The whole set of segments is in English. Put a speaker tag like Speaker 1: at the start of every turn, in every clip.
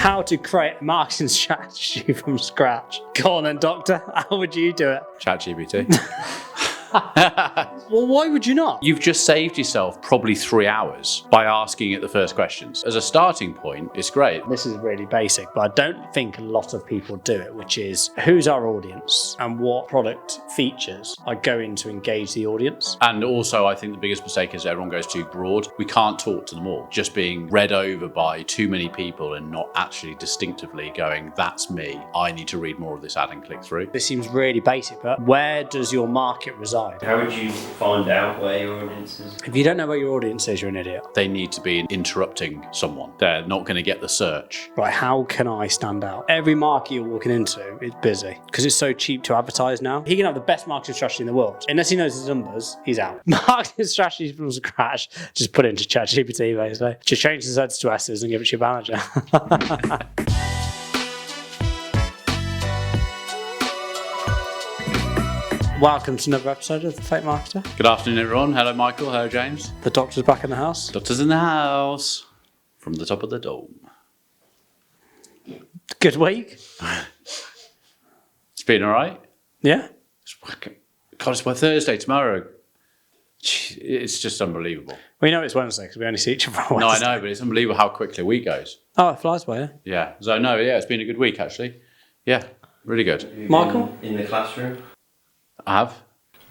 Speaker 1: How to create a marketing strategy from scratch. Go on then, doctor. How would you do it?
Speaker 2: ChatGPT.
Speaker 1: Well, why would you not?
Speaker 2: You've just saved yourself probably 3 hours by asking it the first questions. As a starting point, it's great.
Speaker 1: This is really basic, but I don't think a lot of people do it, which is who's our audience and what product features are going to engage the audience.
Speaker 2: And also, I think the biggest mistake is everyone goes too broad. We can't talk to them all. Just being read over by too many people and not actually distinctively going, that's me. I need to read more of this ad and click through.
Speaker 1: This seems really basic, but where does your market reside?
Speaker 3: How would you find out where your audience is?
Speaker 1: If you don't know where your audience is, you're an idiot.
Speaker 2: They need to be interrupting someone. They're not going to get the search.
Speaker 1: Right, how can I stand out? Every market you're walking into is busy because it's so cheap to advertise now. He can have the best marketing strategy in the world. Unless he knows his numbers, he's out. Marketing strategy from scratch, just put it into ChatGPT basically. Just change the Z's to S's and give it to your manager. Welcome to another episode of The Fake Marketer.
Speaker 2: Good afternoon, everyone. Hello, Michael. Hello, James.
Speaker 1: The doctor's back in the house.
Speaker 2: Doctor's in the house from the top of the dome.
Speaker 1: Good week.
Speaker 2: It's been all right.
Speaker 1: Yeah.
Speaker 2: God, it's my Thursday tomorrow. It's just unbelievable.
Speaker 1: We know it's Wednesday because we only see each other on
Speaker 2: No, I
Speaker 1: Wednesday.
Speaker 2: know, but it's unbelievable how quickly a week goes.
Speaker 1: Oh, it flies by, yeah.
Speaker 2: Yeah. So, no, yeah, it's been a good week, actually. Yeah, really good.
Speaker 3: Have you
Speaker 1: Michael?
Speaker 3: been in the classroom?
Speaker 2: I have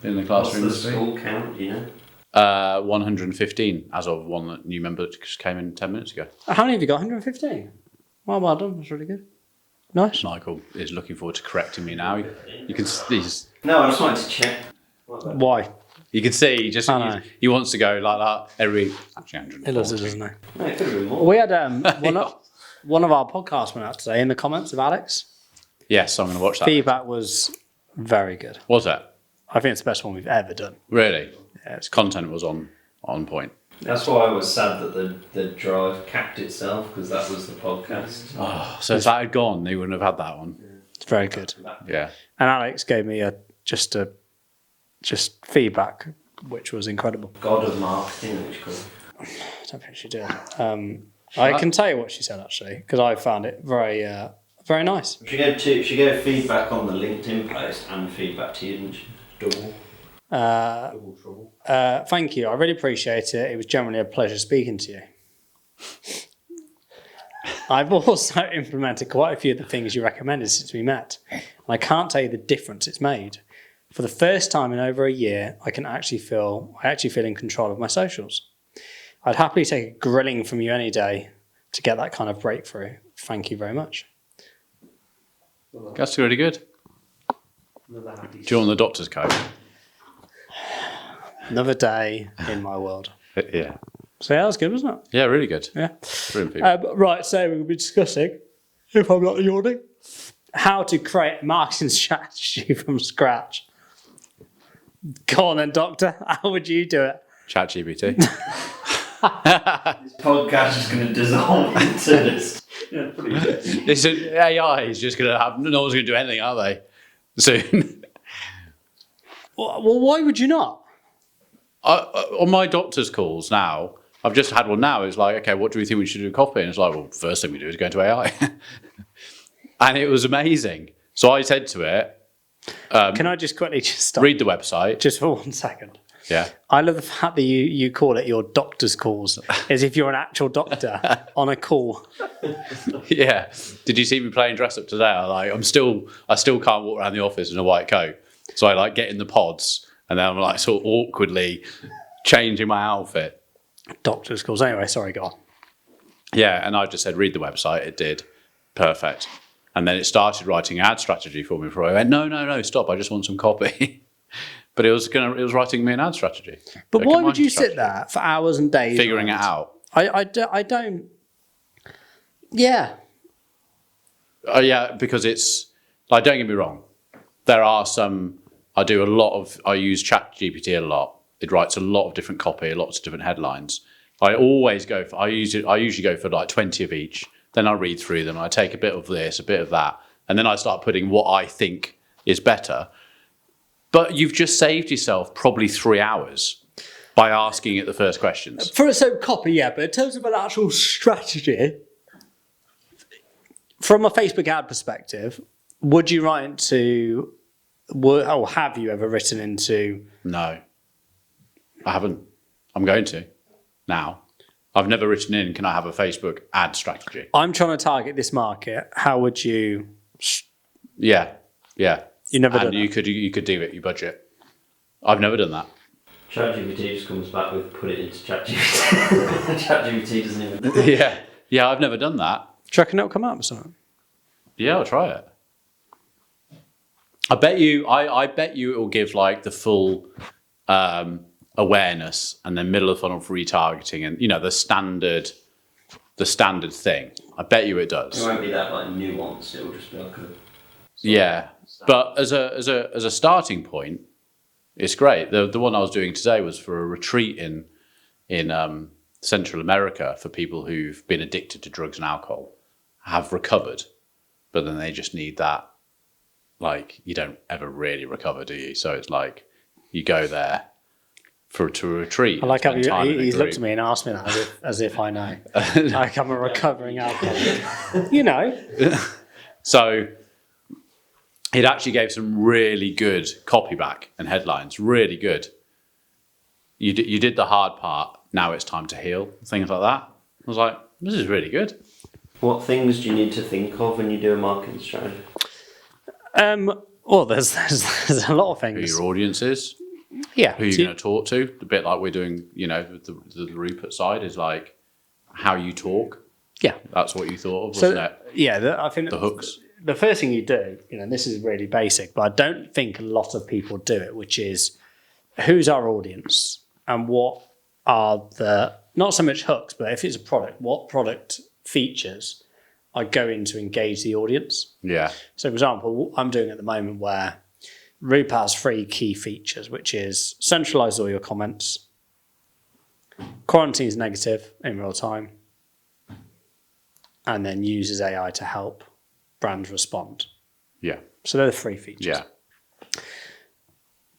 Speaker 2: been in the classroom
Speaker 3: What's the
Speaker 2: this week.
Speaker 3: school count, do you know?
Speaker 2: 115 as of one new member that just came in 10 minutes ago.
Speaker 1: How many have you got? 115? Well done. That's really good. Nice.
Speaker 2: Michael is looking forward to correcting me now. You can see,
Speaker 3: No, I just wanted to check.
Speaker 1: Why?
Speaker 2: you can see
Speaker 1: I know.
Speaker 2: he wants to go like that every. Actually, 140.
Speaker 1: It does, doesn't it?
Speaker 3: No, it could have been more.
Speaker 1: We had one of our podcasts went out today in the comments of Alex.
Speaker 2: Yes, I'm going to watch that.
Speaker 1: Feedback was very good.
Speaker 2: Was it?
Speaker 1: I think it's the best one we've ever done.
Speaker 2: Really?
Speaker 1: Yeah, it's
Speaker 2: Content was on point.
Speaker 3: That's why I was sad that the drive capped itself, because that was the podcast.
Speaker 2: Oh, so if that had gone, they wouldn't have had that one.
Speaker 1: It's very good.
Speaker 2: Yeah.
Speaker 1: And Alex gave me just feedback, which was incredible.
Speaker 3: God of marketing, which could.
Speaker 1: I don't think she did. I can tell you what she said actually, because I found it very, very nice.
Speaker 3: She gave feedback on the LinkedIn post and feedback to you, didn't she? Double trouble.
Speaker 1: Thank you. I really appreciate it. It was generally a pleasure speaking to you. I've also implemented quite a few of the things you recommended since we met. And I can't tell you the difference it's made. For the first time in over a year, I actually feel in control of my socials. I'd happily take a grilling from you any day to get that kind of breakthrough. Thank you very much.
Speaker 2: That's really good. Do you want the doctor's coat?
Speaker 1: Another day in my world.
Speaker 2: Yeah.
Speaker 1: So yeah, that was good, wasn't it?
Speaker 2: Yeah, really good.
Speaker 1: Yeah.
Speaker 2: Brilliant people.
Speaker 1: Right, so we're going to be discussing, if I'm not yawning, how to create a marketing strategy from scratch. Go on then, doctor. How would you do it?
Speaker 2: ChatGPT.
Speaker 3: This podcast is going to dissolve into this. Yeah, pretty good.
Speaker 2: This AI is just going to have, no one's going to do anything, are they? Soon.
Speaker 1: Well, why would you not?
Speaker 2: On my doctor's calls now, I've just had one now. It's like, okay, what do we think we should do copy? And it's like, well, first thing we do is go into AI. And it was amazing. So I said to it,
Speaker 1: Can I just quickly stop?
Speaker 2: read the website.
Speaker 1: Just for 1 second.
Speaker 2: Yeah.
Speaker 1: I love the fact that you call it your doctor's calls, as if you're an actual doctor on a call.
Speaker 2: Yeah. Did you see me playing dress up today? I still can't walk around the office in a white coat. So I get in the pods and then I'm sort of awkwardly changing my outfit.
Speaker 1: Doctor's calls. Anyway, sorry, go on.
Speaker 2: Yeah, and I just said, read the website. It did. Perfect. And then it started writing ad strategy for me before I went, no, stop. I just want some copy. But it was writing me an ad strategy.
Speaker 1: But why would you sit there for hours and days?
Speaker 2: Figuring it out.
Speaker 1: I don't. Yeah.
Speaker 2: Yeah, because it's, don't get me wrong. There are some, I use ChatGPT a lot. It writes a lot of different copy, lots of different headlines. I usually go for 20 of each. Then I read through them. I take a bit of this, a bit of that. And then I start putting what I think is better. But you've just saved yourself probably 3 hours by asking it the first questions.
Speaker 1: So copy, yeah, but in terms of an actual strategy, from a Facebook ad perspective, would you write into, or have you ever written into?
Speaker 2: No, I haven't. I'm going to now. I've never written in, can I have a Facebook ad strategy?
Speaker 1: I'm trying to target this market. How would you?
Speaker 2: Yeah.
Speaker 1: You never done
Speaker 2: and you could do it, you budget. I've never done that.
Speaker 3: ChatGPT just comes back with put it into ChatGPT. ChatGPT doesn't even.
Speaker 2: Yeah, I've never done that.
Speaker 1: Do you reckon it'll come up or something?
Speaker 2: Yeah, I'll try it. I bet you it will give like the full awareness and then middle of funnel for retargeting and the standard thing. I bet you it does.
Speaker 3: It won't be that like nuanced. It'll just be like a.
Speaker 2: Yeah, but as a starting point, it's great. The one I was doing today was for a retreat in Central America for people who've been addicted to drugs and alcohol, have recovered, but then they just need that. Like, you don't ever really recover, do you? So it's like you go there to a retreat.
Speaker 1: I like how he's looked at me and asked me that as if I know. Like I'm a recovering alcoholic.
Speaker 2: So it actually gave some really good copy back and headlines. Really good. You did the hard part. Now it's time to heal. Things like that. I was like, this is really good.
Speaker 3: What things do you need to think of when you do a marketing strategy?
Speaker 1: Well, there's a lot of things.
Speaker 2: Who your audience is.
Speaker 1: Yeah.
Speaker 2: Who you're going to talk to. A bit like we're doing, the Rupert side is like how you talk.
Speaker 1: Yeah.
Speaker 2: That's what you thought of, wasn't it?
Speaker 1: Yeah, I think
Speaker 2: the hooks.
Speaker 1: The first thing you do, this is really basic, but I don't think a lot of people do it, which is who's our audience and what are not so much hooks, but if it's a product, what product features are going to engage the audience?
Speaker 2: Yeah.
Speaker 1: So, for example, I'm doing at the moment where Roop has 3 key features, which is centralize all your comments, quarantine's negative in real time, and then uses AI to help brands respond.
Speaker 2: Yeah.
Speaker 1: So they're the 3 features.
Speaker 2: Yeah.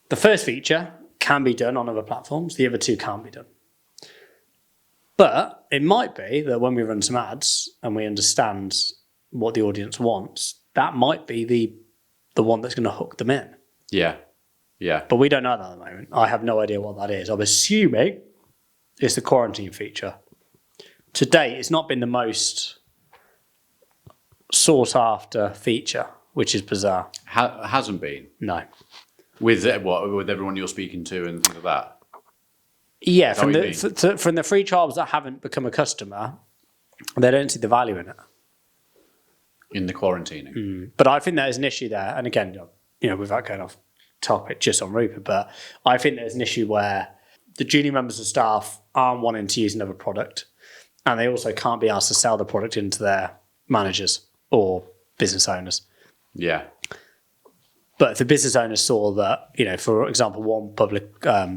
Speaker 1: The first feature can be done on other platforms. The other 2 can't be done. But it might be that when we run some ads and we understand what the audience wants, that might be the one that's going to hook them in.
Speaker 2: Yeah. Yeah.
Speaker 1: But we don't know that at the moment. I have no idea what that is. I'm assuming it's the quarantine feature. To date, it's not been the most sought after feature, which is bizarre.
Speaker 2: Hasn't been?
Speaker 1: No.
Speaker 2: With everyone you're speaking to and things like that?
Speaker 1: Yeah, from the free trials that haven't become a customer, they don't see the value in it.
Speaker 2: In the quarantining.
Speaker 1: But I think there's an issue there. And again, without going off topic just on Rupert, but I think there's an issue where the junior members of staff aren't wanting to use another product, and they also can't be asked to sell the product into their managers or business owners.
Speaker 2: Yeah.
Speaker 1: But if the business owner saw that, for example, one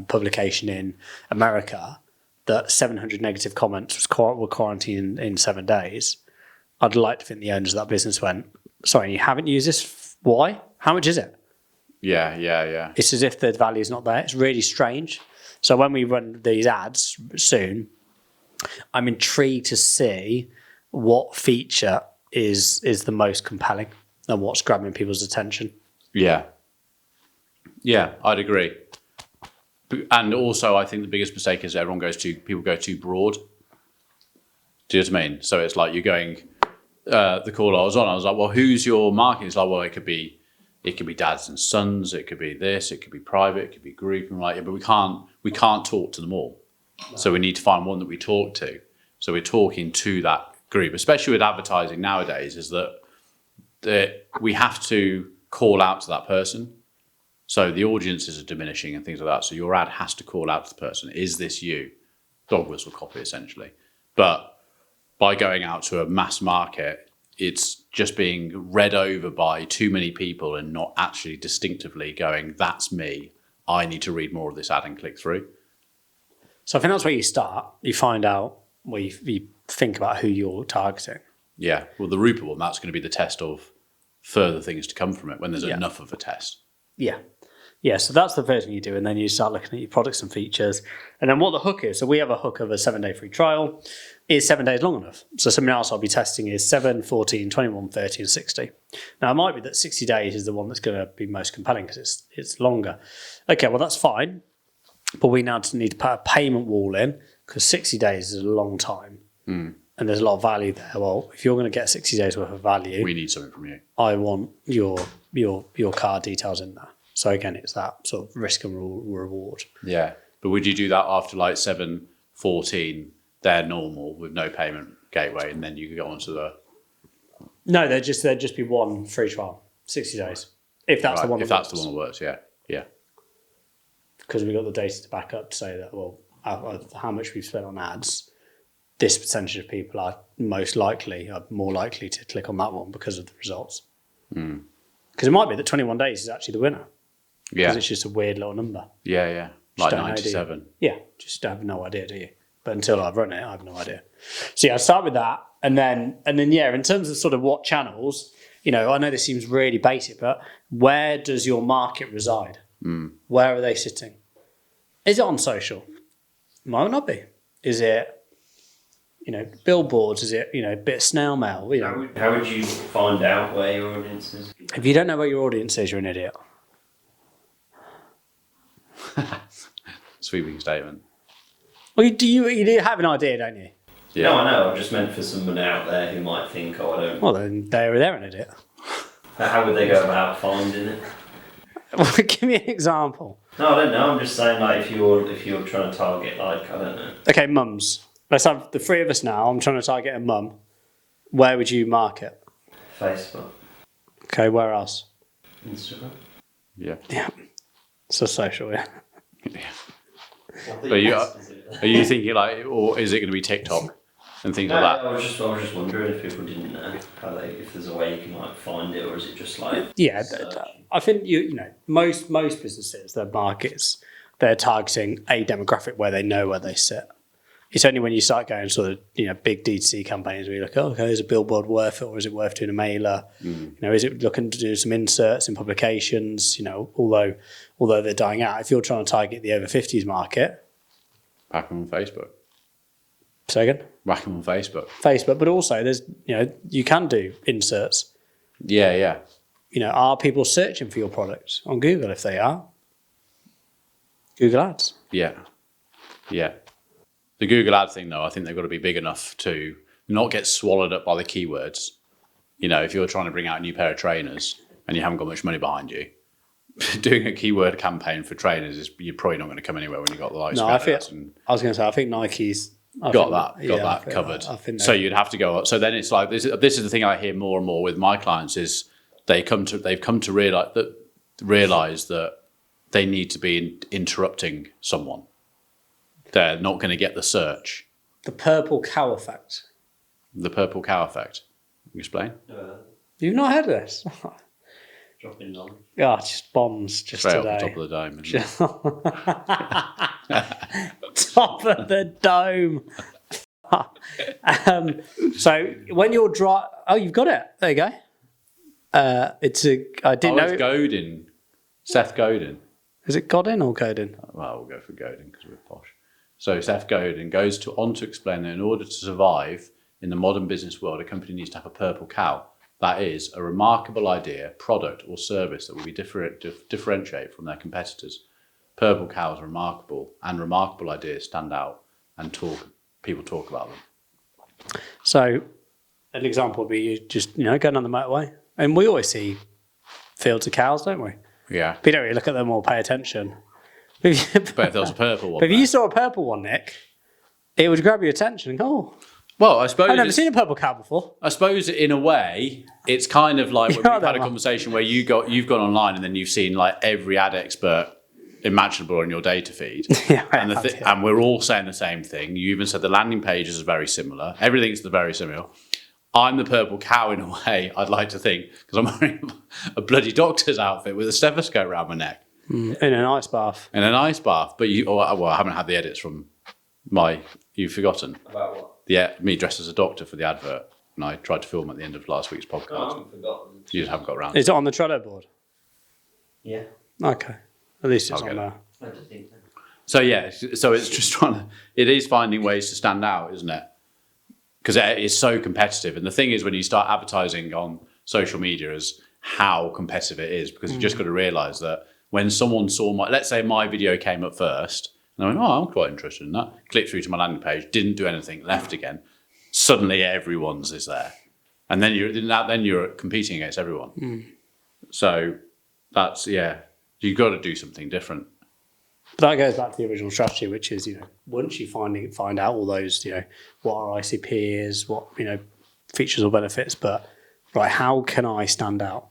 Speaker 1: publication in America, that 700 negative comments were quarantined in 7 days, I'd like to think the owners of that business went, sorry, you haven't used this? Why? How much is it?
Speaker 2: Yeah.
Speaker 1: It's as if the value is not there. It's really strange. So when we run these ads soon, I'm intrigued to see what feature is the most compelling and what's grabbing people's attention.
Speaker 2: Yeah, I'd agree. And also, I think the biggest mistake is people go too broad. Do you know what I mean? So it's like you're going, the call I was like, well, who's your market? It's like, well, it could be dads and sons, it could be this, it could be private, it could be group, and but we can't talk to them all. No. So we need to find one that we talk to. So we're talking to that group, especially with advertising nowadays, is that we have to call out to that person. So the audiences are diminishing and things like that. So your ad has to call out to the person. Is this you? Dog whistle copy, essentially. But by going out to a mass market, it's just being read over by too many people and not actually distinctively going, that's me. I need to read more of this ad and click through.
Speaker 1: So I think that's where you start. You find out where you think about who you're targeting.
Speaker 2: Yeah. Well, the Rupert one, that's going to be the test of further things to come from it when there's enough of a test.
Speaker 1: Yeah. Yeah, so that's the first thing you do, and then you start looking at your products and features. And then what the hook is, so we have a hook of a 7-day free trial. Is 7 days long enough? So something else I'll be testing is 7, 14, 21, 30, and 60. Now, it might be that 60 days is the one that's going to be most compelling because it's longer. Okay, well, that's fine. But we now need to put a payment wall in because 60 days is a long time. And there's a lot of value there. Well, if you're going to get 60 days worth of value,
Speaker 2: We need something from you.
Speaker 1: I want your card details in there. So again, it's that sort of risk and reward.
Speaker 2: Yeah. But would you do that after like 7, 14, they're normal with no payment gateway, and then you could go on to the...
Speaker 1: No, there'd just be one free trial, 60 days. If that's
Speaker 2: Right,
Speaker 1: the one.
Speaker 2: if that's the one that works, yeah. Yeah.
Speaker 1: Because we've got the data to back up to say that, well, how much we've spent on ads, this percentage of people are more likely to click on that one because of the results. Because it might be that 21 days is actually the winner.
Speaker 2: Yeah.
Speaker 1: Because it's just a weird little number.
Speaker 2: Yeah, yeah. Like
Speaker 1: don't know, do you?
Speaker 2: 97.
Speaker 1: Yeah, just have no idea, do you? But until I've run it, I have no idea. So yeah, I start with that, and then yeah, in terms of sort of what channels, I know this seems really basic, but where does your market reside? Where are they sitting? Is it on social? Might not be. Is it, billboards? Is it, a bit of snail mail?
Speaker 3: How would you find out where your audience is?
Speaker 1: If you don't know where your audience is, you're an idiot.
Speaker 2: Sweeping statement.
Speaker 1: Well, you do have an idea, don't you?
Speaker 2: Yeah.
Speaker 3: No, I know. I'm just meant for someone out there who might think, I don't.
Speaker 1: Well, then they're an idiot.
Speaker 3: How would they go about finding it?
Speaker 1: Well, give me an example.
Speaker 3: No, I don't know. I'm just saying, like, if you're trying to target, like, I don't know.
Speaker 1: Okay, mums. Let's have the three of us now. I'm trying to target a mum. Where would you market?
Speaker 3: Facebook,
Speaker 1: Okay, where else?
Speaker 3: Instagram.
Speaker 2: Yeah.
Speaker 1: Yeah. So social, yeah.
Speaker 2: But are you thinking like, or is it going to be TikTok and things like that?
Speaker 3: I was just wondering if people didn't know if there's a way you can like find it, or is it just like
Speaker 1: Yeah, I think most businesses, their markets, they're targeting a demographic where they know where they sit. It's only when you start going sort of big D2C campaigns where you're like, okay, is a billboard worth it, or is it worth doing a mailer? Is it looking to do some inserts in publications? Although they're dying out, if you're trying to target the over 50s market,
Speaker 2: Whack them on Facebook.
Speaker 1: Second,
Speaker 2: Whack them on Facebook.
Speaker 1: but also there's you can do inserts.
Speaker 2: Yeah, yeah.
Speaker 1: Are people searching for your product on Google? If they are, Google Ads.
Speaker 2: Yeah. Yeah. The Google ad thing, though, I think they've got to be big enough to not get swallowed up by the keywords. If you're trying to bring out a new pair of trainers and you haven't got much money behind you, doing a keyword campaign for trainers you're probably not going to come anywhere when you've got the likes of Adidas and
Speaker 1: I was going to say, I think Nike's
Speaker 2: got that covered. So you'd have to go up. So then it's like this is the thing I hear more and more with my clients is they've come to realize that they need to be interrupting someone. They're not going to get the search.
Speaker 1: The purple cow effect.
Speaker 2: The purple cow effect. Can you explain?
Speaker 1: You've not heard of this?
Speaker 3: Dropping knowledge.
Speaker 1: Oh, just bombs just
Speaker 2: Straight
Speaker 1: today.
Speaker 2: off the top of the dome. Isn't it?
Speaker 1: Top of the dome. So when you're dry, you've got it. There you go. I didn't know.
Speaker 2: It's Godin. Seth Godin.
Speaker 1: Is it Godin or Godin?
Speaker 2: Well, we'll go for Godin because we're posh. So Seth Godin goes on to explain that in order to survive in the modern business world, a company needs to have a purple cow. That is a remarkable idea, product or service that will be differentiate from their competitors. Purple cows are remarkable, and remarkable ideas stand out, and people talk about them.
Speaker 1: So an example would be you just going down the motorway, and we always see fields of cows, don't we?
Speaker 2: Yeah.
Speaker 1: But you don't really look at them or pay attention.
Speaker 2: But if there was a purple one.
Speaker 1: But if you saw a purple one, Nick, it would grab your attention and go,
Speaker 2: well, I suppose
Speaker 1: I've never seen a purple cow before.
Speaker 2: I suppose in a way, it's kind of like when we've had a conversation where you've gone online and then you've seen like every ad expert imaginable on your data feed.
Speaker 1: Yeah,
Speaker 2: and we're all saying the same thing. You even said the landing pages are very similar. Everything's very similar. I'm the purple cow in a way, I'd like to think, because I'm wearing a bloody doctor's outfit with a stethoscope around my neck.
Speaker 1: In an ice bath.
Speaker 2: In an ice bath. But I haven't had the edits from you've forgotten.
Speaker 3: About what?
Speaker 2: Yeah, me dressed as a doctor for the advert. And I tried to film at the end of last week's podcast.
Speaker 3: I haven't forgotten.
Speaker 2: You just haven't got around to it.
Speaker 1: Is it on the Trello board?
Speaker 3: Yeah.
Speaker 1: Okay. At least it's
Speaker 2: I'll
Speaker 1: on
Speaker 2: get
Speaker 1: there.
Speaker 3: I don't think so.
Speaker 2: So yeah, so it's just it is finding ways to stand out, isn't it? Because it's so competitive. And the thing is, when you start advertising on social media, is how competitive it is, because you've just got to realise that when someone saw let's say my video came up first, and I went, oh, I'm quite interested in that, clicked through to my landing page, didn't do anything, left again, suddenly everyone's is there. And then you're competing against everyone. So that's, you've got to do something different.
Speaker 1: But that goes back to the original strategy, which is, once you find out all those, what our ICP is, what, features or benefits, but right, how can I stand out?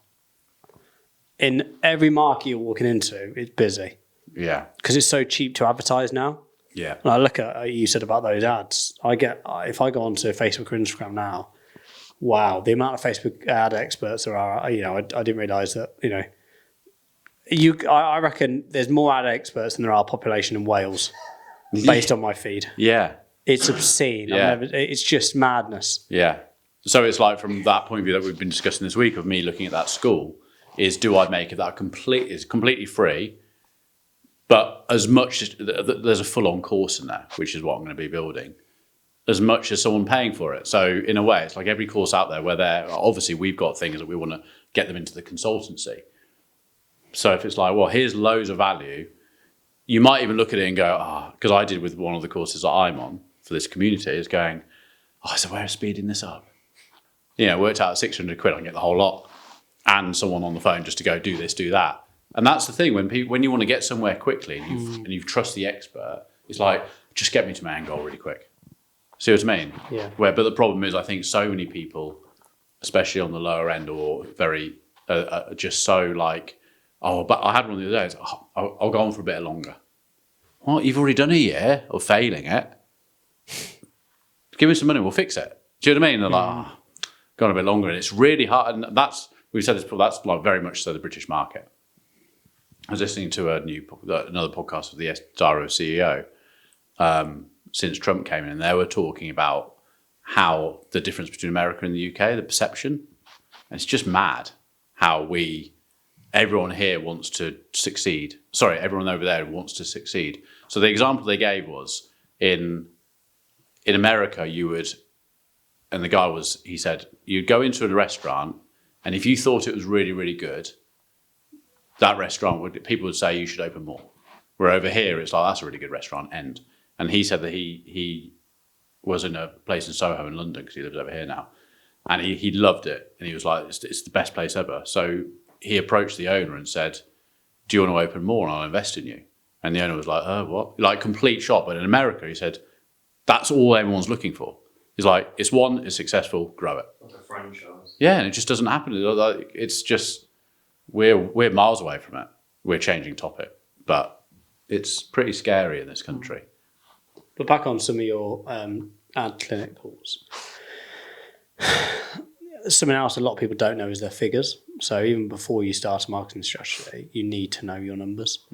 Speaker 1: In every market you're walking into, it's busy.
Speaker 2: Yeah.
Speaker 1: Because it's so cheap to advertise now.
Speaker 2: Yeah.
Speaker 1: And I look at, you said about those ads, if I go onto Facebook or Instagram now, wow, the amount of Facebook ad experts there are, I didn't realise that, I reckon there's more ad experts than there are population in Wales, based on my feed.
Speaker 2: Yeah.
Speaker 1: It's obscene.
Speaker 2: Yeah.
Speaker 1: It's just madness.
Speaker 2: Yeah. So it's like, from that point of view that we've been discussing this week of me looking at that school, is do I make it that completely free, but as much as there's a full-on course in there, which is what I'm going to be building, as much as someone paying for it. So in a way, it's like every course out there where obviously we've got things that we want to get them into the consultancy. So if it's like, well, here's loads of value, you might even look at it and go, because I did with one of the courses that I'm on for this community, is going, is there a way of speeding this up? Worked out at 600 quid, I can get the whole lot. And someone on the phone just to go, do this, do that. And that's the thing, when you want to get somewhere quickly and you trust the expert, it's like, just get me to my end goal really quick. See what I mean?
Speaker 1: Yeah.
Speaker 2: But the problem is, I think so many people, especially on the lower end, or very, just so like, but I had one the other day, I'll go on for a bit longer. Well, you've already done a year of failing it. Give me some money, we'll fix it. Do you know what I mean? They're like, gone a bit longer. And it's really hard. And we've said this before, that's like very much so the British market. I was listening to another podcast of the Daro CEO since Trump came in, and they were talking about how the difference between America and the UK, the perception. And it's just mad how everyone here wants to succeed. Sorry, everyone over there wants to succeed. So the example they gave was in America, and the guy he said, you'd go into a restaurant, and if you thought it was really, really good, that restaurant people would say you should open more. Where over here, it's like, that's a really good restaurant, end. And he said that he was in a place in Soho in London, because he lives over here now, and he loved it. And he was like, it's the best place ever. So he approached the owner and said, do you want to open more and I'll invest in you? And the owner was like, what? Like, complete shock. But in America, he said, that's all everyone's looking for. He's like, it's successful, grow it.
Speaker 3: Like a franchise.
Speaker 2: Yeah, and it just doesn't happen. It's just, we're miles away from it. We're changing topic, but it's pretty scary in this country.
Speaker 1: But back on some of your ad clinic calls, something else a lot of people don't know is their figures. So even before you start a marketing strategy, you need to know your numbers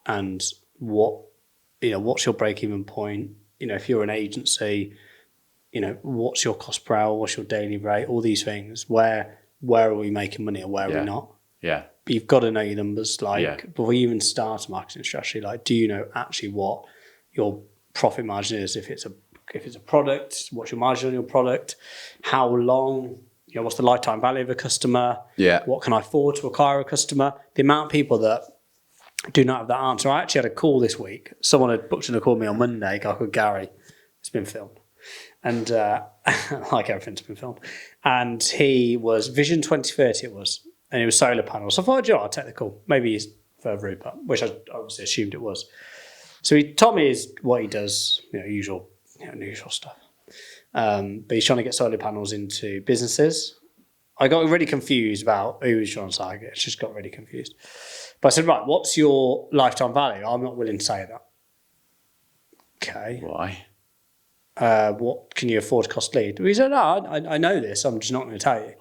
Speaker 1: and what's your break-even point. If you're an agency, what's your cost per hour, what's your daily rate, all these things. Where are we making money and where are we not?
Speaker 2: Yeah.
Speaker 1: But you've got to know your numbers. Before you even start a marketing strategy, do you know actually what your profit margin is? If it's a product, what's your margin on your product? How long? What's the lifetime value of a customer?
Speaker 2: Yeah.
Speaker 1: What can I afford to acquire a customer? The amount of people that do not have that answer. I actually had a call this week. Someone had booked in a call with me on Monday, a guy called Gary. It's been filmed. And like everything's been filmed. And he was Vision 2030 it was. And it was solar panels. So I thought, I'll take the call. Maybe he's further Rupert, which I obviously assumed it was. So he told me what he does, usual stuff. But he's trying to get solar panels into businesses. I got really confused about who he was trying to target. I just got really confused. But I said, right, what's your lifetime value? I'm not willing to say that. Okay.
Speaker 2: Why?
Speaker 1: What can you afford to cost lead? He said, no, I know this. I'm just not going to tell you.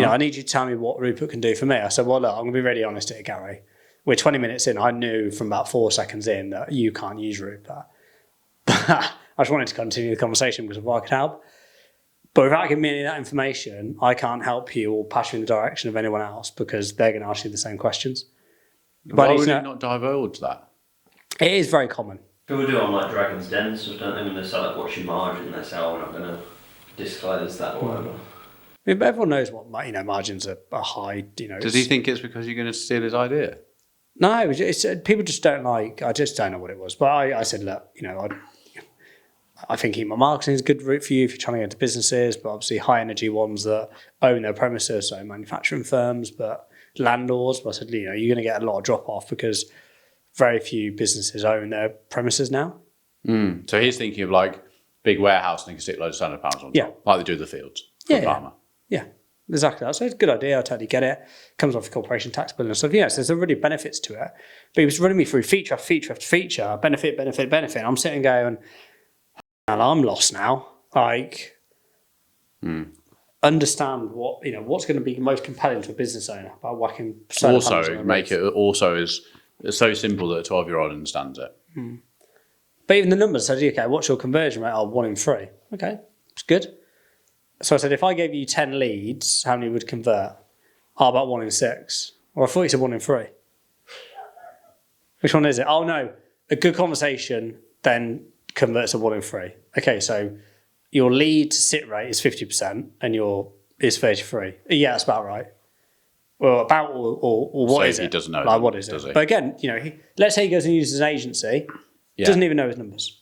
Speaker 1: I need you to tell me what Rupert can do for me. I said, well, look, I'm going to be really honest here, Gary. We're 20 minutes in. I knew from about 4 seconds in that you can't use Rupert. But I just wanted to continue the conversation because if I could help. But without giving me any of that information, I can't help you or pass you in the direction of anyone else because they're going to ask you the same questions.
Speaker 2: Why would you not divulge that?
Speaker 1: It is very common.
Speaker 3: People do on like Dragon's Den and stuff, don't they? When they say like, what's your margin? They say, oh, we're not going to disclose that or whatever.
Speaker 1: I mean, but everyone knows what margins are high.
Speaker 2: Does he think it's because you're going to steal his idea?
Speaker 1: No, it's people just don't like. I just don't know what it was. But I said, look, I think email marketing is a good route for you if you're trying to get into businesses, but obviously high energy ones that own their premises, so manufacturing firms, but landlords. But I said, you're going to get a lot of drop off because very few businesses own their premises now.
Speaker 2: So he's thinking of like big warehouse and they can stick loads of £100 on top, like they do the fields for farmer.
Speaker 1: Yeah, exactly. So it's a good idea. I totally get it. Comes off the corporation tax bill and stuff. So there's already benefits to it. But he was running me through feature after feature after feature, benefit. I'm sitting going, I'm lost now. Understand what's going to be most compelling to a business owner about whacking solar panels on
Speaker 2: Also,
Speaker 1: the
Speaker 2: make
Speaker 1: roof.
Speaker 2: it also is so simple that a 12-year-old understands it.
Speaker 1: But even the numbers said, okay, what's your conversion rate? 1 in 3. Okay, it's good. So I said, if I gave you 10 leads, how many would convert? About 1 in 6. Or I thought you said 1 in 3. Which one is it? Oh no, a good conversation then converts to 1 in 3. Okay, so your lead to sit rate is 50% and is 33. Yeah, that's about right. Well, about or what
Speaker 2: So
Speaker 1: is
Speaker 2: he
Speaker 1: it?
Speaker 2: doesn't know
Speaker 1: Like,
Speaker 2: them,
Speaker 1: what is
Speaker 2: does
Speaker 1: it?
Speaker 2: he?
Speaker 1: But again, let's say he goes and uses an agency, doesn't even know his numbers.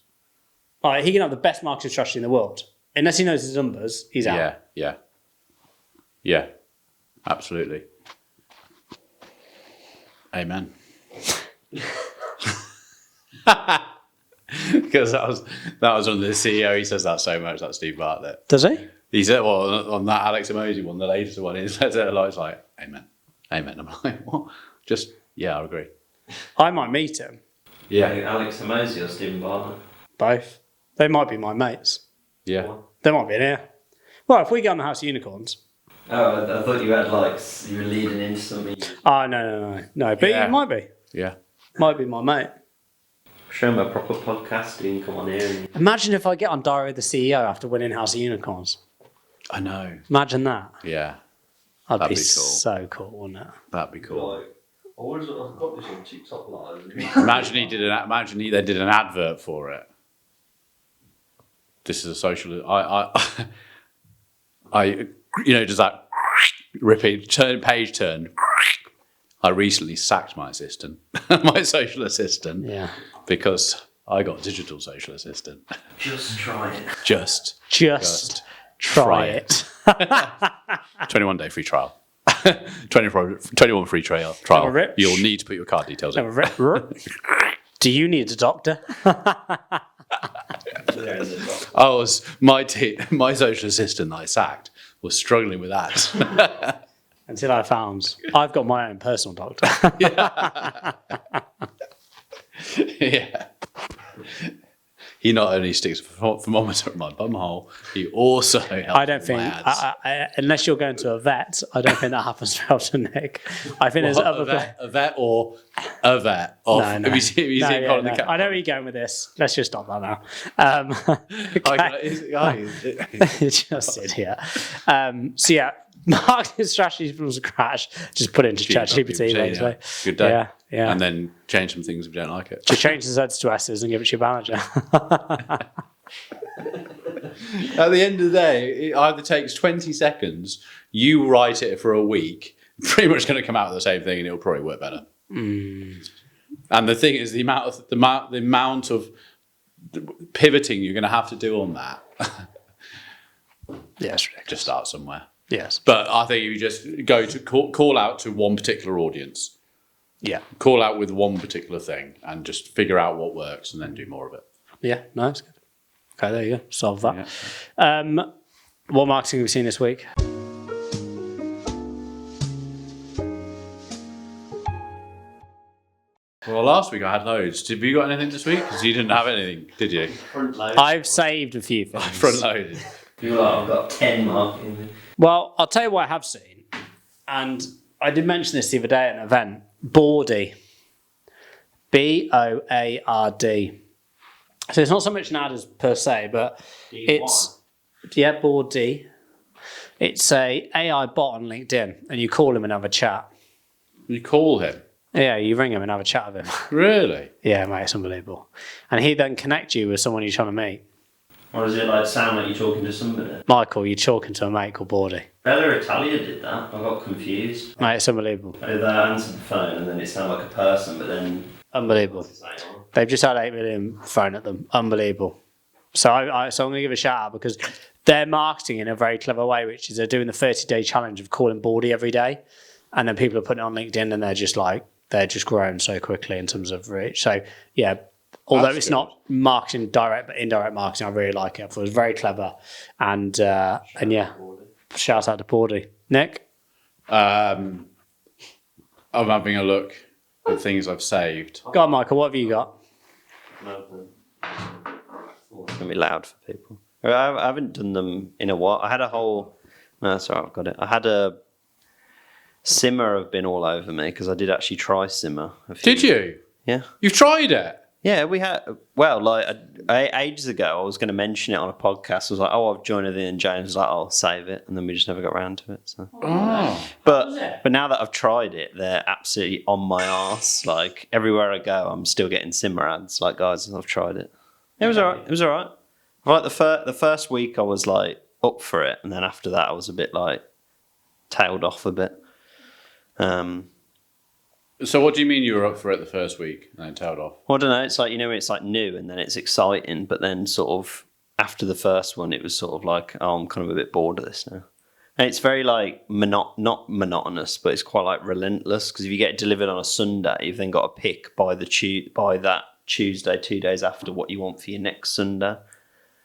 Speaker 1: Like, he can have the best marketing strategy in the world. Unless he knows his numbers, he's out.
Speaker 2: Yeah, absolutely. Amen. Because that was on the CEO. He says that so much. That Steve Bartlett.
Speaker 1: Does he?
Speaker 2: He said, well, on that Alex Emoji one, the latest one, he says it a lot. It's like, amen. I'm like, what? I agree.
Speaker 1: I might meet him.
Speaker 2: Yeah.
Speaker 3: Alex Emoji or Stephen Bartlett?
Speaker 1: Both. They might be my mates.
Speaker 2: Yeah.
Speaker 1: They might be in here. Well, if we go on the House of Unicorns.
Speaker 3: Oh, I thought you had you were leading into something.
Speaker 1: Oh, no. But it might be.
Speaker 2: Yeah.
Speaker 1: Might be my mate.
Speaker 3: Show him a proper podcasting, come on here. And...
Speaker 1: Imagine if I get on Diary of the CEO after winning House of Unicorns.
Speaker 2: I know.
Speaker 1: Imagine that.
Speaker 2: Yeah.
Speaker 1: That'd be
Speaker 2: cool.
Speaker 1: so cool, wouldn't it?
Speaker 2: That'd be cool.
Speaker 3: I've got this on TikTok live.
Speaker 2: Imagine they did an advert for it. This is a social. I does that repeat page turn? I recently sacked my assistant, my social assistant, because I got digital social assistant.
Speaker 3: Just try it.
Speaker 2: Just
Speaker 1: try it.
Speaker 2: 21-day free trial. 21 free trial. You'll need to put your card details in.
Speaker 1: Do you need a doctor?
Speaker 2: My social assistant that I sacked was struggling with that.
Speaker 1: Until I found I've got my own personal doctor.
Speaker 2: Yeah. He not only sticks a thermometer in my bumhole, he also helps
Speaker 1: I don't
Speaker 2: with
Speaker 1: think,
Speaker 2: my ads.
Speaker 1: unless you're going to a vet, I don't think that happens very often, Nick. I think there's other...
Speaker 2: a vet or a vet.
Speaker 1: No.
Speaker 2: Have you seen Colin the Cat?
Speaker 1: I know where you're going with this. Let's just stop that now. Just idiot. So yeah, marketing strategies from scratch. Just put it into ChatGPT, basically.
Speaker 2: Good day.
Speaker 1: Yeah.
Speaker 2: And then change some things if you don't like it.
Speaker 1: Just change the Z's to S's and give it to your manager.
Speaker 2: At the end of the day, it either takes 20 seconds, you write it for a week, pretty much going to come out with the same thing and it'll probably work better. And the thing is, the amount of pivoting you're going to have to do on that.
Speaker 1: Yes,
Speaker 2: just start somewhere.
Speaker 1: Yes.
Speaker 2: But I think you just go to call out to one particular audience.
Speaker 1: Yeah.
Speaker 2: Call out with one particular thing and just figure out what works and then do more of it.
Speaker 1: Yeah, no, that's good. Okay, there you go. Solve that. Yeah. What marketing have we seen this week?
Speaker 2: Well, last week I had loads. Have you got anything this week? Because you didn't have anything, did you?
Speaker 3: Front load.
Speaker 1: I've saved a few things.
Speaker 2: Front loaded.
Speaker 3: I've got 10 marketing.
Speaker 1: Well, I'll tell you what I have seen. And I did mention this the other day at an event. Boardy. Board. So it's not so much an ad as per se, but it's Boardy. It's a AI bot on LinkedIn, and you call him and have a chat.
Speaker 2: You call him?
Speaker 1: Yeah, you ring him and have a chat with him.
Speaker 2: Really?
Speaker 1: Yeah, mate, it's unbelievable. And he then connect you with someone you're trying to meet.
Speaker 3: Or does it like sound like you're talking to somebody?
Speaker 1: Michael, you're talking to a mate called Bordy.
Speaker 3: Bella Italia did that. I got confused.
Speaker 1: Mate, it's unbelievable.
Speaker 3: They answered the phone and then it sounded like a person, but then...
Speaker 1: Unbelievable. They've just had 8 million thrown at them. Unbelievable. So so I'm going to give a shout out because they're marketing in a very clever way, which is they're doing the 30-day challenge of calling Bordy every day. And then people are putting it on LinkedIn and they're just growing so quickly in terms of reach. So yeah, although
Speaker 2: That's
Speaker 1: it's
Speaker 2: good.
Speaker 1: not marketing direct, but indirect marketing, I really like it. I thought it was very clever. And yeah, shout out to Bordy. Nick?
Speaker 2: I'm having a look at things I've saved.
Speaker 1: Go on, Michael, what have you got?
Speaker 3: It's going to be loud for people. I haven't done them in a while. I had a whole... No, that's all right, I've got it. I had a... Simmer have been all over me because I did actually try Simmer.
Speaker 2: Did you?
Speaker 3: Yeah.
Speaker 2: You've tried it?
Speaker 3: Yeah, we had... Well, like, ages ago, I was going to mention it on a podcast. I was like, oh, I've joined it, and James was like, oh, I'll save it. And then we just never got around to it. So.
Speaker 2: Oh.
Speaker 3: But now that I've tried it, they're absolutely on my arse. Like, everywhere I go, I'm still getting Simmer ads. Like, guys, I've tried it. It was all right. It was all right. Like, the first week, I was, like, up for it. And then after that, I was a bit, like, tailed off a bit.
Speaker 2: So what do you mean you were up for it the first week and then tailed off?
Speaker 3: Well, I don't know. It's like, it's like new and then it's exciting. But then sort of after the first one, it was sort of like, oh, I'm kind of a bit bored of this now. And it's very like, not monotonous, but it's quite like relentless. Because if you get it delivered on a Sunday, you've then got to pick by that Tuesday, 2 days after what you want for your next Sunday.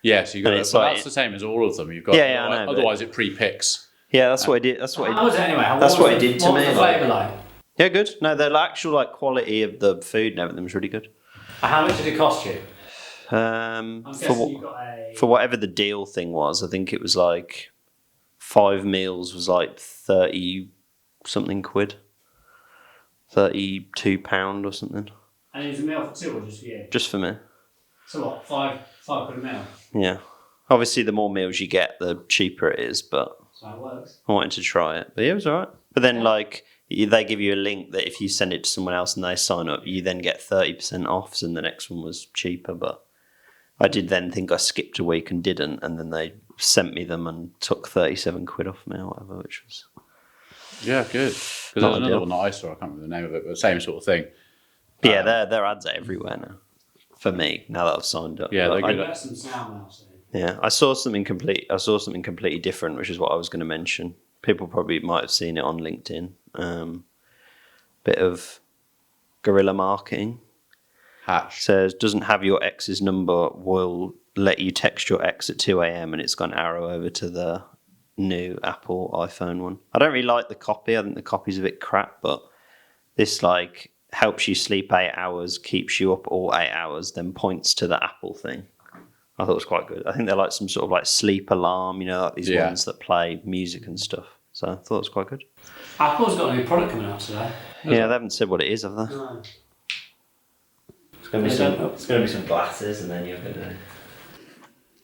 Speaker 2: Yeah, so you got.
Speaker 3: It's
Speaker 2: Well,
Speaker 3: like-
Speaker 2: that's the same as all of them. You've got.
Speaker 3: Yeah, I know, but-
Speaker 2: Otherwise, it pre-picks.
Speaker 3: Yeah, that's what it did. That's what
Speaker 1: How was it anyway?
Speaker 3: That's what it did to
Speaker 1: what was
Speaker 3: me,
Speaker 1: the
Speaker 3: like-
Speaker 1: flavour like?
Speaker 3: Yeah, good. No, the actual like quality of the food and everything was really good.
Speaker 1: How much did it cost you?
Speaker 3: For
Speaker 1: guessing you got a...
Speaker 3: for whatever the deal thing was, I think it was like 5 meals was like 30 something quid, £32 or something,
Speaker 1: And it was a meal for two or just for you?
Speaker 3: just for me.
Speaker 1: So what, five quid a meal?
Speaker 3: Yeah, obviously the more meals you get, the cheaper it is. But
Speaker 1: So it works.
Speaker 3: I wanted to try it, but yeah, it was alright. But then like they give you a link that if you send it to someone else and they sign up, you then get 30% off, and the next one was cheaper. But I did then think I skipped a week and didn't, and then they sent me them and took 37 quid off me or whatever, which was...
Speaker 2: Yeah, good. Because
Speaker 3: Not
Speaker 2: there's another
Speaker 3: ideal.
Speaker 2: one that I saw. I can't remember the name of it, but the same sort of thing.
Speaker 3: But yeah, their ads are everywhere now. For me, now that I've signed up.
Speaker 2: Yeah,
Speaker 3: Like,
Speaker 2: they're
Speaker 3: I-
Speaker 2: good.
Speaker 1: Got some sound now, so.
Speaker 3: Yeah, I saw something completely different, which is what I was going to mention. People probably might have seen it on LinkedIn. Bit of guerrilla marketing.
Speaker 2: Hatch.
Speaker 3: Says doesn't have your ex's number, will let you text your ex at 2 a.m. and it's got an arrow over to the new Apple iPhone one. I don't really like the copy. I think the copy's a bit crap, but this like helps you sleep 8 hours, keeps you up all 8 hours, then points to the Apple thing. I thought it was quite good. I think they're like some sort of like sleep alarm, like these ones that play music and stuff. So I thought it was quite good.
Speaker 1: Apple's got a new product coming out today.
Speaker 3: Yeah, they haven't said what it is, have they?
Speaker 1: No.
Speaker 3: It's going to be some glasses, and then you're going to...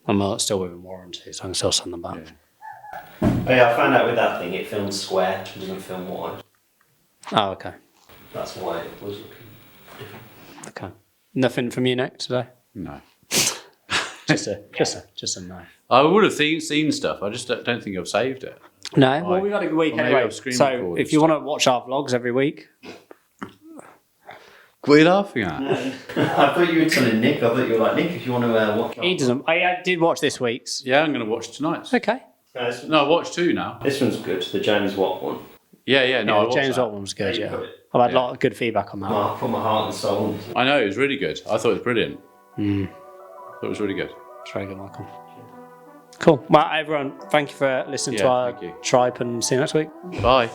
Speaker 1: I'm still within warranty, so I can still send them back.
Speaker 2: Yeah.
Speaker 3: Oh yeah, I found out with that thing, it films square, it doesn't film wide.
Speaker 1: Oh, okay.
Speaker 3: That's why it was looking different.
Speaker 1: Okay. Nothing from you, Nick, today?
Speaker 2: No.
Speaker 1: Just a no.
Speaker 2: I would have seen stuff. I just don't think I've saved it.
Speaker 1: No, well, we've had a good week
Speaker 2: Or maybe
Speaker 1: anyway.
Speaker 2: I'll screen
Speaker 1: So
Speaker 2: record
Speaker 1: if
Speaker 2: and
Speaker 1: you want to watch our vlogs every week,
Speaker 2: What are you laughing at?
Speaker 3: I thought you were telling Nick, I thought you were like, Nick, if you want to watch...
Speaker 1: he doesn't. I did watch this week's.
Speaker 2: Yeah, I'm going to watch tonight's.
Speaker 1: Okay.
Speaker 2: No, I watched 2 now.
Speaker 3: This one's good, the James Watt one.
Speaker 2: Yeah, no, I
Speaker 1: Yeah,
Speaker 2: watched
Speaker 1: James
Speaker 2: that.
Speaker 1: Watt one was good,
Speaker 3: Yeah, you
Speaker 1: yeah.
Speaker 3: put it.
Speaker 1: I've had a
Speaker 2: Yeah.
Speaker 1: lot of good feedback on that.
Speaker 3: I put my heart and soul into it.
Speaker 2: I know, it was really good. I thought it was brilliant. I thought it was really good.
Speaker 1: It's very good, Michael. Cool. Well, everyone, thank you for listening to
Speaker 2: Yeah,
Speaker 1: our
Speaker 2: thank you.
Speaker 1: tribe and see you next week.
Speaker 2: Bye.